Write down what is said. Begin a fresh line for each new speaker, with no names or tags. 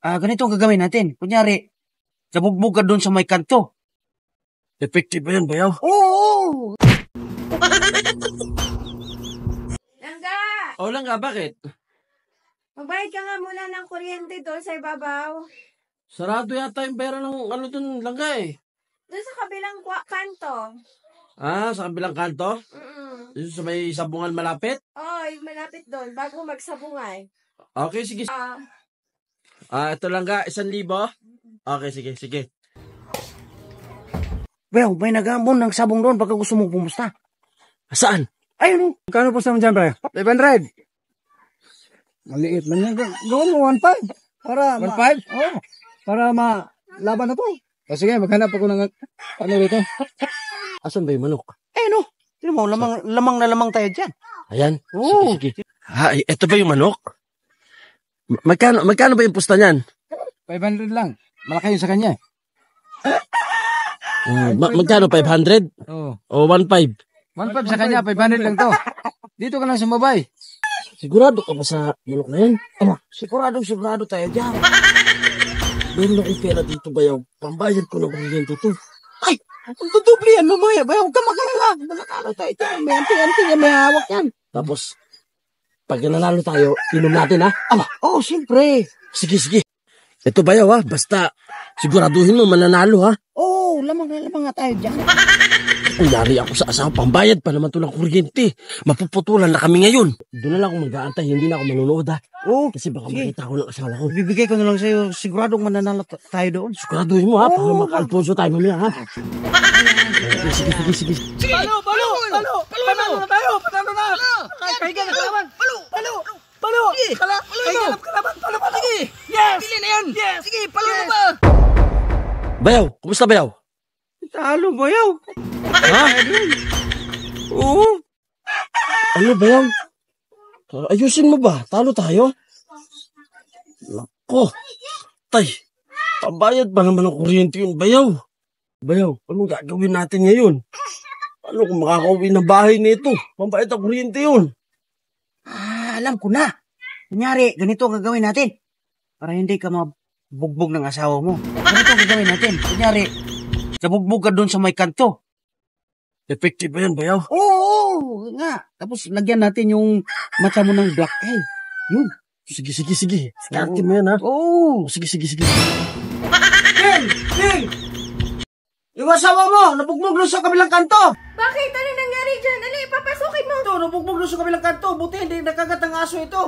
Ganito ang gagawin natin. Kunyari, sabugbog ka doon sa may kanto.
Effective ba yan, bayaw?
Oo!
Langga!
O lang nga, bakit?
Magbayad ka nga muna ng kuryente doon sa ibabaw.
Sarado yata yung pera ng ano dun, langga eh.
Doon sa kabilang kanto.
Sa kabilang kanto? Yung sa may sabungan malapit?
Oo, yung malapit doon, bago magsabungay.
Okay, sige. Ito langga, 1,000. Okay, sige.
Well, may nag-aambon ng sabong doon baka gusto mong pumusta.
Saan?
Ayun o.
Kano po sa mo dyan, pre? 500. Maliit man yan. Gawin mo 1.5. Para 1.5? Oo. Para malaban na to. Sige, maghanap ako ng ano rito.
Asan ba yung manok?
Ayun o. Tinan mo, lamang na lamang tayo dyan.
Ayan.
Oo.
Sige. Ito ba yung manok? Magkano ba yung pusta niyan?
500 lang. Malaki yun sa kanya.
Magkano? 500?
Oo.
O 1.5?
1.5 sa kanya, 500 lang to. Dito ka lang sumabay.
Sigurado ka ba sa manok na yan?
Sigurado tayo dyan.
Meron akong pera dito, bayaw. Pambayad ko ng kuryente to.
Ay, ang dudubli yan, mamaya. Huwag ka magalala. Nanalo tayo dyan. May anting-anting yan, may hawak yan.
Tapos, pag nanalo tayo, inom natin ha?
Oo, siyempre.
Sige. Ito bayaw ha, basta siguraduhin mo mananalo ha.
Oo, lamang nga tayo dyan.
Kunyari ako sa asawa, pambayad pa naman to ng kuryente. Mapuputulan na kami ngayon. Doon na lang ako mag-aantay, hindi na ako manunood ha.
Oo.
Kasi baka makita ko ng asawa ko.
Bibigay ko na lang sa'yo. Siguradong mananalo tayo doon.
Siguraduhin mo ha, para maka-Alfonso tayo mamaya ha. Sige.
Palo na tayo. Patalo na. Kahiga na kalaban. Palo. Kahiga na kalaban. Palo. Sige. Yes. Pili na yan. Yes. Sige, palo na ba?
Bayaw, kumusta bayaw?
Talo, bayaw.
Ha?
Oo.
Ano bayaw? Ayusin mo ba? Talo tayo? Nako. Tay, pambayad pa naman ng kuryente yun, bayaw. Bayaw, anong gagawin natin ngayon? Ano kung makakauwi ng bahay nito? Pambayad ng kuryente yun.
Alam ko na. Kunyari, ganito ang gagawin natin. Para hindi ka mabugbog ng asawa mo. Ganito ang gagawin natin. Kunyari, sabugbog ka doon sa may kanto.
Effective ba yan, bayaw?
Oo, nga. Tapos lagyan natin yung mata mo ng black eye. Yun.
Sige. Skarte mo yan, ha?
Oo.
Sige.
Ning! Yung asawa mo, nabugbog doon sa kabilang kanto.
Bakit? Ano nangyari dyan? Ano ipapasukin mo?
Ito, nabugbog doon sa kabilang kanto. Buti hindi nakagat ang aso ito.